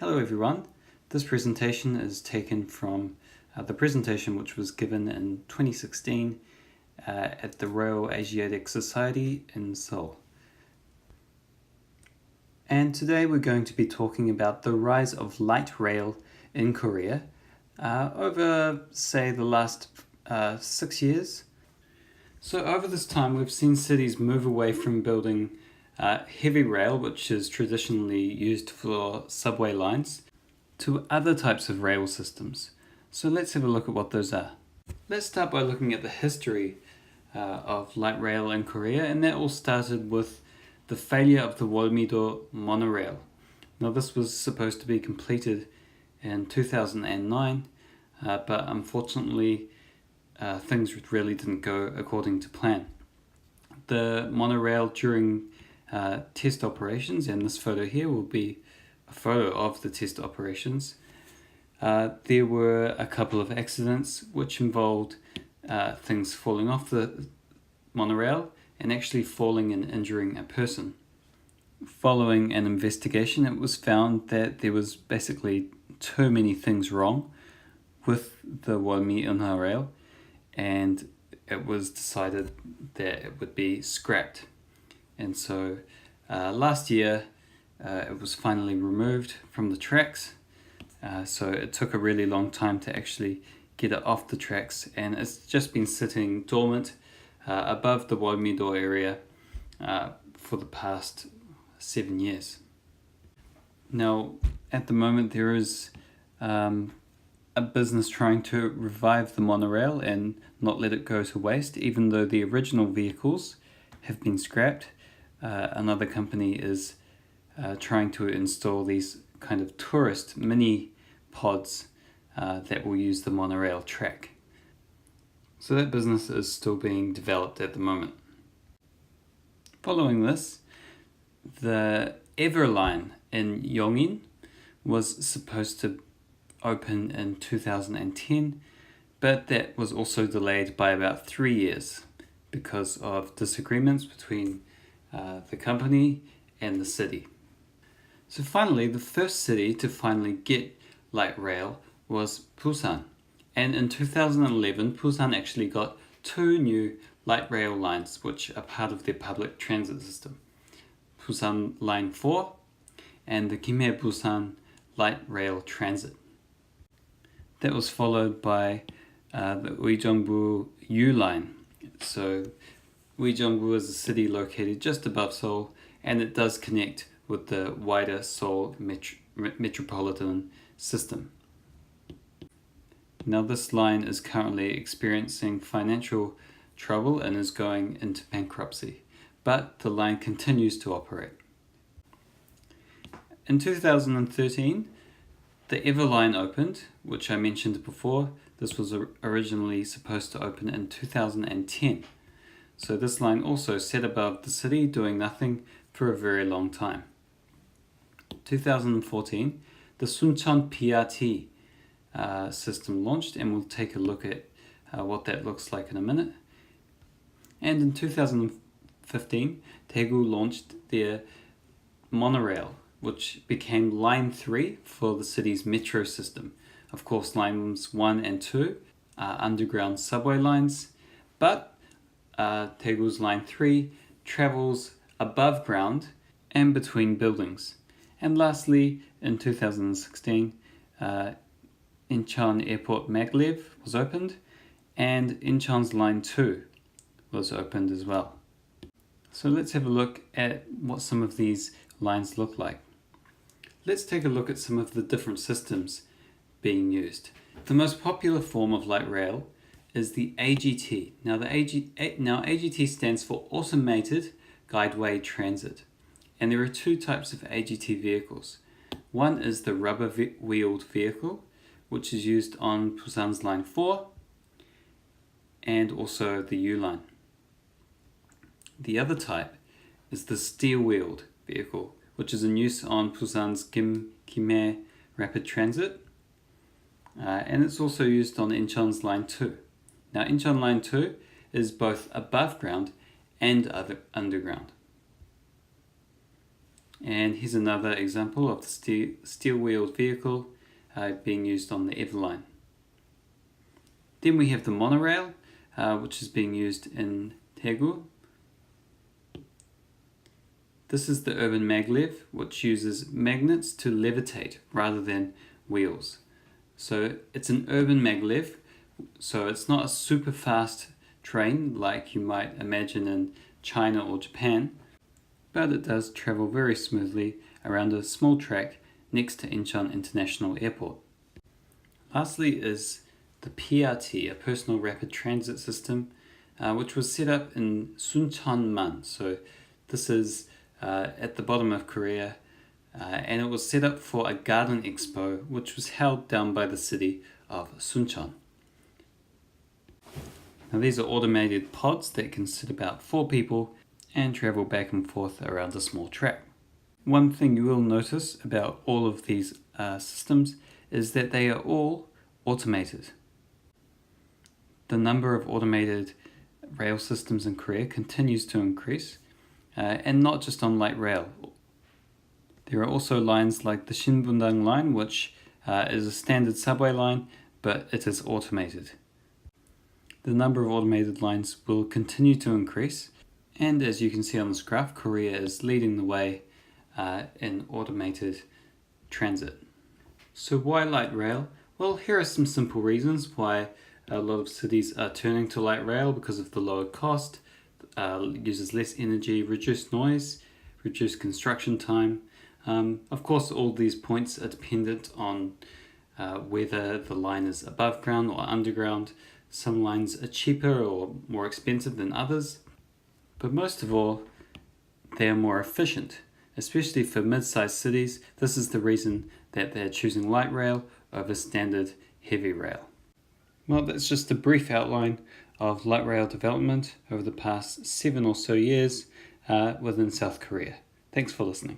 Hello everyone. This presentation is taken from the presentation which was given in 2016 at the Royal Asiatic Society in Seoul. And today we're going to be talking about the rise of light rail in Korea over, say, the last 6 years. So over this time we've seen cities move away from building heavy rail, which is traditionally used for subway lines, to other types of rail systems. So let's have a look at what those are. Let's start by looking at the history of light rail in Korea, and that all started with the failure of the Wolmido Monorail. Now this was supposed to be completed in 2009, but unfortunately things really didn't go according to plan. The monorail during test operations, and this photo here will be a photo of the test operations, there were a couple of accidents which involved things falling off the monorail and actually falling and injuring a person. Following an investigation, it was found that there was basically too many things wrong with the Wolmi monorail, and it was decided that it would be scrapped. And so last year it was finally removed from the tracks, so it took a really long time to actually get it off the tracks, and it's just been sitting dormant above the Wolmido area for the past 7 years. Now at the moment there is a business trying to revive the monorail and not let it go to waste, even though the original vehicles have been scrapped. Another company is trying to install these kind of tourist mini pods that will use the monorail track. So that business is still being developed at the moment. Following this, the Ever line in Yongin was supposed to open in 2010, but that was also delayed by about 3 years because of disagreements between the company and the city. So finally, the first city to finally get light rail was Busan. And in 2011, Busan actually got 2 new light rail lines which are part of their public transit system. Busan Line 4 and the Gimhae-Busan Light Rail Transit. That was followed by the Uijeongbu U Line. So Uijeongbu is a city located just above Seoul, and it does connect with the wider Seoul metropolitan system. Now this line is currently experiencing financial trouble and is going into bankruptcy, but the line continues to operate. In 2013, the Ever line opened, which I mentioned before. This was originally supposed to open in 2010. So this line also sat above the city doing nothing for a very long time. 2014, the Suncheon BRT system launched, and we'll take a look at what that looks like in a minute. And in 2015, Daegu launched their monorail, which became Line 3 for the city's metro system. Of course, Lines 1 and 2 are underground subway lines, but Daegu's Line 3 travels above ground and between buildings. And lastly, in 2016, Incheon Airport Maglev was opened, and Incheon's Line 2 was opened as well. So let's have a look at what some of these lines look like. Let's take a look at some of the different systems being used. The most popular form of light rail is the AGT. Now AGT stands for Automated Guideway Transit. And there are 2 types of AGT vehicles. One is the rubber-wheeled vehicle, which is used on Busan's Line 4 and also the U Line. The other type is the steel-wheeled vehicle, which is in use on Busan's Gimhae Rapid Transit, and it's also used on Incheon's Line 2. Now Incheon Line 2 is both above ground and underground. And here's another example of the steel-wheeled vehicle being used on the Everline. Then we have the monorail, which is being used in Daegu. This is the urban maglev, which uses magnets to levitate rather than wheels. So it's an urban maglev, so it's not a super fast train like you might imagine in China or Japan, but it does travel very smoothly around a small track next to Incheon International Airport. Lastly is the PRT, a personal rapid transit system, which was set up in Suncheonman. So this is at the bottom of Korea, and it was set up for a garden expo which was held down by the city of Suncheon. Now these are automated pods that can sit about 4 people and travel back and forth around a small track. One thing you will notice about all of these systems is that they are all automated. The number of automated rail systems in Korea continues to increase, and not just on light rail. There are also lines like the Shinbundang line, which is a standard subway line, but it is automated. The number of automated lines will continue to increase, and as you can see on this graph, Korea is leading the way in automated transit. So why light rail? Well, here are some simple reasons why a lot of cities are turning to light rail: because of the lower cost, uses less energy, reduced noise, reduced construction time. Of course, all these points are dependent on whether the line is above ground or underground. Some lines are cheaper or more expensive than others, but most of all, they are more efficient. Especially for mid-sized cities, this is the reason that they're choosing light rail over standard heavy rail. Well, that's just a brief outline of light rail development over the past 7 or so years within South Korea. Thanks for listening.